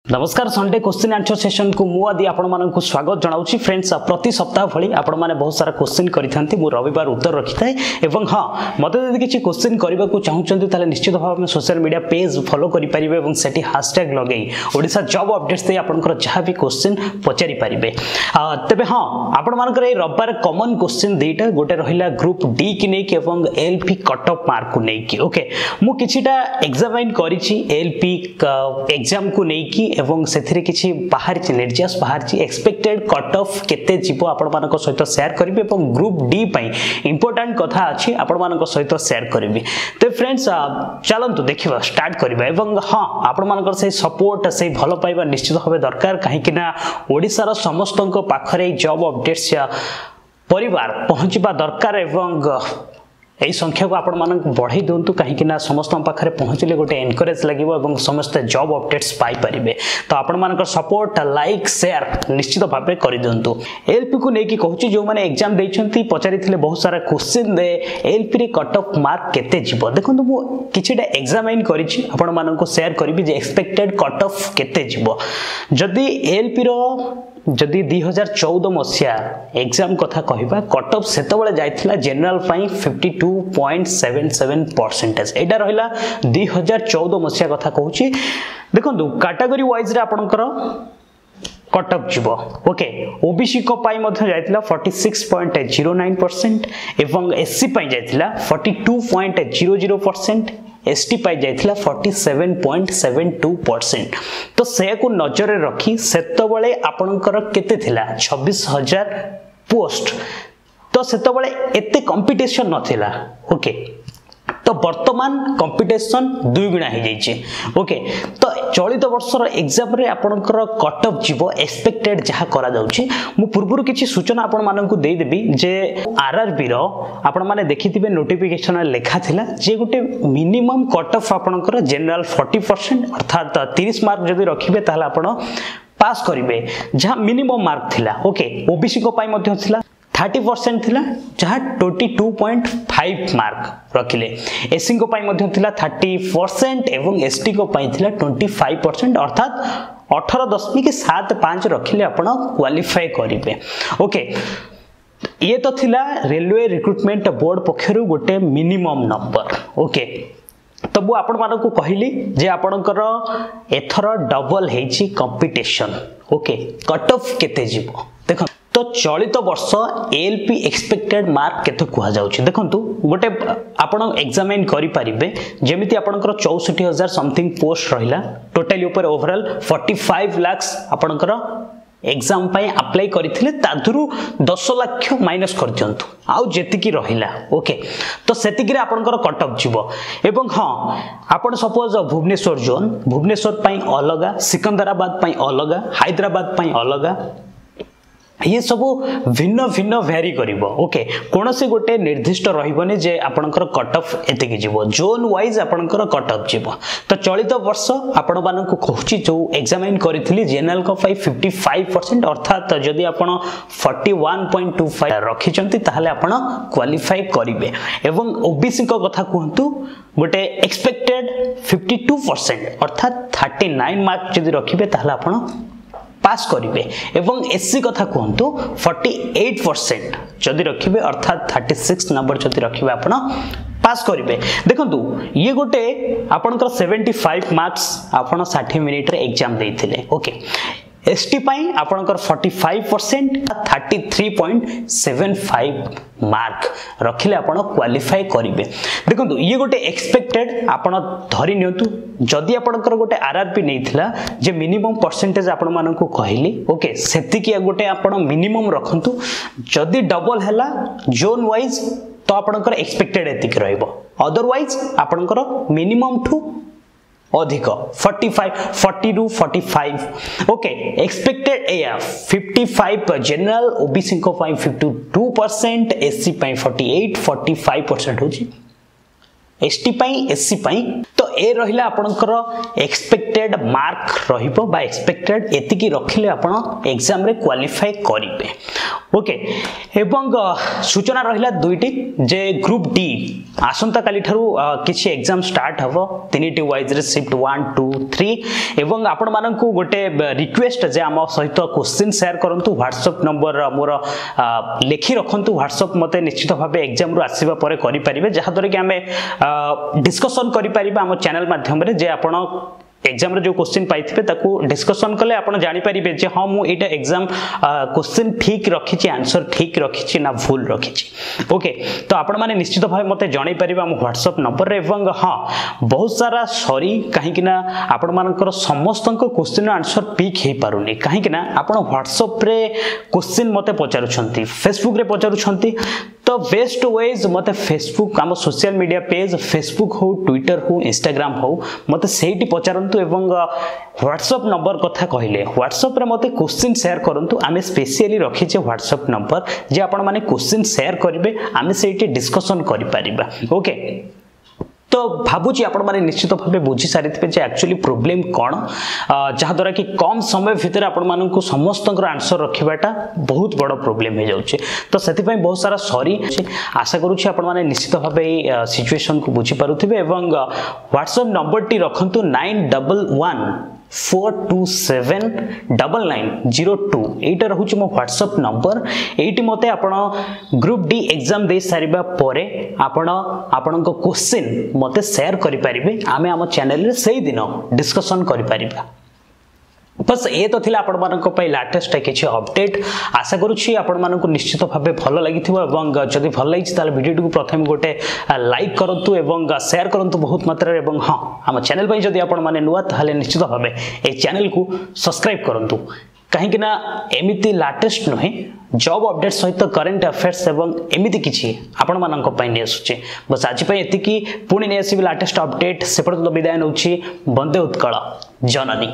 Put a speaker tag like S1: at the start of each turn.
S1: नमस्कार Sunday question answer session को मु आदि आपण मानक स्वागत जनाऊँ फ्रेंड्स प्रति सप्ताह भली आपण माने बहुत सारा क्वेश्चन करिथांती मु रविवार उत्तर रखी थाए एवं हाँ मते यदि किछि क्वेश्चन करबा को चाहुचंती ताले निश्चित भाव में सोशल मीडिया पेज फॉलो करि परिबे एवं सेठी हैशटैग लगेई ओडिसा जॉब अपडेट्स दे आपनकर जहां भी क्वेश्चन पचारि परिबे तबे हाँ आपण मानकर ए रविवार कॉमन क्वेश्चन देटा गोटे रहिला ग्रुप डी की नै कि एवं एलपी कट ऑफ मार्क को नै कि ओके मु किछिटा एग्जामिन करिछि एलपी एग्जाम को नै कि एवं सेथिरे किछि बाहर निर्देश बाहर एक्सपेक्टेड कट ऑफ केते जीवो आपण मानक सहित शेयर करिवे एवं ग्रुप डी पई इंपोर्टेंट कथा अछि आपण मानक सहित शेयर करिवे तो फ्रेंड्स चलंतु देखिबा स्टार्ट करिबा एवं हां आपण मानकर से सपोर्ट से भलो पाइबा निश्चित होबे दरकार काहे कि ना ओडिसा रो समस्तक पाखरे जॉब अपडेट्स परिवार पहुंचबा दरकार एवं एई संख्या को आपण मानक बढ़ाई दोंतु काहे कि ना समस्त पाखरे पहुंचले गोटे एनकरेज लागिवो एवं समस्त जॉब अपडेट्स पाई परिबे तो आपण मानक सपोर्ट लाइक शेयर निश्चित भाबे करि दोंतु एलपी को नेकी कहूची जो माने एग्जाम दैछंती पचारिथिले बहुत सारा क्वेश्चन दे एलपी रे कट ऑफ मार्क केते जीवो देखंतु मु किछिटा एग्जामिन करिछि आपण मानक शेयर करबी जे एक्सपेक्टेड कट ऑफ केते जीवो जदी एलपी रो जदि 2014 मसिया एग्जाम कथा कहिबा कट ऑफ सेतो बेले जाइथिला जनरल पई 52.77% एटा रहिला 2014 मसिया कथा कहूची देखंतु कैटेगरी वाइज रे आपनकर कट ऑफ जीवो ओके ओबीसी को पाई मध्ये जाइथिला 46.09% एवं एससी पाई जाइथिला 42.00% एसटी पाई जाइथिला 47.72% तो से को नजर रखी सेतो बेले आपनकर केते थिला 26000 पोस्ट तो सेतो बेले एते कंपटीशन नथिला ओके तो वर्तमान कंपटीशन दुई गुणा हो जाइए ओके तो चलित वर्षर एग्जाम रे आपनकर कट ऑफ जीवो एक्सपेक्टेड जहा करा जाउची मु पूर्वरु किछि सूचना आपन माननकु देई देबी जे आरआरबी रो आपन माने देखिथिबे नोटिफिकेशन लेखा थिला जे गोटे मिनिमम कट ऑफ आपनकर जनरल 40% अर्थात 30 मार्क जदि रखिबे ताहला आपन पास करिवे जहा मिनिमम मार्क थिला ओके ओबीसी को पाई मध्ये थिला 30% थिला जहा 22.5 मार्क रखिले एससी को पाई मध्ये थिला 30% एवं एसटी को पाई थिला 25% अर्थात 18.75 रखिले आपण क्वालिफाई करिवे ओके ये तो थिला रेलवे रिक्रूटमेंट बोर्ड पक्षरु गोटे मिनिमम नंबर ओके तब आपण मानक कहली जे आपणकर एथर डबल हेची कंपटीशन ओके कट ऑफ केते जीवो देखो तो चलित वर्ष एलपी एक्सपेक्टेड मार्क केते कुहा जाउची देखंतु गोटे आपण एग्जामिन करि परिबे जेमिति आपणकर 64000 समथिंग पोस्ट रहिला टोटली ऊपर ओवरऑल 45 लाख आपणकर एग्जाम पई अप्लाई करिथिले तादुरु 10 लाख माइनस कर दियंतु आउ जेतिकी रहिला ओके तो सेतिकी रे आपणकर कट ऑफ जीवो एवं हां आपण सपोज भुवनेश्वर जोन भुवनेश्वर पई अलगा सिकंदराबाद पई अलगा हैदराबाद पई अलगा ये सब भिन्न भिन्न वेरी करिवो ओके कोनोसी गोटे निर्दिष्ट रहिबने जे आपनकर कट ऑफ एते के जीवो जोन वाइज आपनकर कट ऑफ जीवो तो चलित वर्ष आपण मानन को कहूची जो एग्जामिन करिथिली जनरल को 55% अर्थात जदि आपण 41.25 रखिचंती ताहले आपण क्वालिफाई करिवे एवं ओबीसी को कथा कहंतु गोटे एक्सपेक्टेड 52% अर्थात 39 मार्क जदि रखिबे ताहले आपण पास करिवे एवं एससी कथा कहंतु 48% जदि रखिबे अर्थात 36 नंबर जदि रखिबे आपण पास करिवे देखंतु ये गोटे आपनकर 75 मार्क्स आपण 60 मिनिट रे एग्जाम देथिले ओके एसटी पाई आपनकर 45% 33.75 मार्क रखिले आपण क्वालिफाई करिवे देखंतु ये गोटे एक्सपेक्टेड आपण धरि नियंतु जदि आपनकर गोटे आरआरपी नैथिला जे मिनिमम परसेंटेज आपण मानकु कहली ओके सेति कि गोटे आपण मिनिमम रखंतु जदि डबल हैला जोन वाइज तो आपनकर एक्सपेक्टेड एतिक रहइबो अदरवाइज आपनकर मिनिमम टू अधिक 40 टू 45 ओके एक्सपेक्टेड एया 55 जनरल ओबीसी को 52% एससी 48 45% होची एसटी पाई एससी पाई तो ए रहिला आपनकर एक्सपेक्टेड मार्क रहिबो बा एक्सपेक्टेड एतिकी रखिले आपण एग्जाम रे क्वालिफाई करिवे ओके एवं सूचना रहिला दुईटी जे ग्रुप डी आसंता काली थारु किछि एग्जाम स्टार्ट हबो तीनिटी वाइज रे शिफ्ट 1 2 3 एवं आपण माननकु गोटे रिक्वेस्ट जे हम सहित क्वेश्चन शेयर करंतु व्हाट्सएप नंबर मोर लेखि रखंतु व्हाट्सएप मते निश्चित भाबे एग्जाम रु आसीबा परे करि परिबे जहा दरे कि हमें डिस्कशन करि परिबा हम चैनल माध्यम रे जे आपण एग्जाम रे जो क्वेश्चन पाइथिबे ताकू डिस्कशन कले आपण जानि परिबे जे हां मु एटा एग्जाम क्वेश्चन ठीक रखिछि आंसर ठीक रखिछि ना भूल रखिछि ओके तो आपण माने निश्चित भाबे मते जणै परिबा हम व्हाट्सएप नंबर रे एवं हां बहुत सारा सॉरी काहे कि ना आपण मानकर समस्तक क्वेश्चन आंसर पिक हे पारुनी काहे कि ना आपण व्हाट्सएप रे क्वेश्चन मते पचारुछंती फेसबुक रे पचारुछंती तो बेस्ट वेज मते फेसबुक हम सोशल मीडिया पेज फेसबुक हो ट्विटर हो इंस्टाग्राम हो मते सेठी पचारंतु एवं व्हाट्सएप नंबर कथा कहिले व्हाट्सएप रे मते क्वेश्चन शेयर करंतु आमे स्पेशली रखि छे व्हाट्सएप नंबर जे आपण माने क्वेश्चन शेयर करिवे आमे सेठी डिस्कशन करि परिबा ओके तो भाबुची आपण माने निश्चित भाबे बुझी सारिथिबे जे एक्चुअली प्रॉब्लम कोन जहा द्वारा कि कम समय भितर आपण माननकु समस्तकर आंसर रखिबाटा बहुत बड़ प्रॉब्लम हे जाउचे तो सेति पई बहुत सारा सॉरी आशा करूची आपण माने निश्चित भाबे सिचुएशन को बुझी पारुथिबे एवं व्हाट्सएप नंबर टी रखंतु 9114279902 एटा रहउची मो व्हाट्सएप नंबर एटी मते आपण ग्रुप डी एग्जाम दे सारिबा परे आपण आपणको क्वेश्चन मते शेयर करि परिबे आमे हम चैनल रे सेही दिन डिस्कशन करि परिबा बस ये तो थिला आपण मानको पई लेटेस्ट किछि अपडेट आशा करूछि आपण मानको निश्चित भाबे भलो लागिथिबो एवं जदि भलो लागिछि ताले वीडियो को प्रथम गोटे लाइक करंतु एवं शेयर करंतु बहुत मात्रा रे एवं हां हम चैनल पई जदि आपण माने नुवा ताले निश्चित भाबे ए चैनल को सब्सक्राइब करंतु कहीं ना एमिति लेटेस्ट नहे जॉब अपडेट सहित करंट अफेयर्स एवं एमिति किछि आपण माननको पई ने आसुचे बस आज पई एतिकी पुणी ने आसीबे लेटेस्ट अपडेट सेपड़ विदाय नउछि वंदे उत्कल जननी।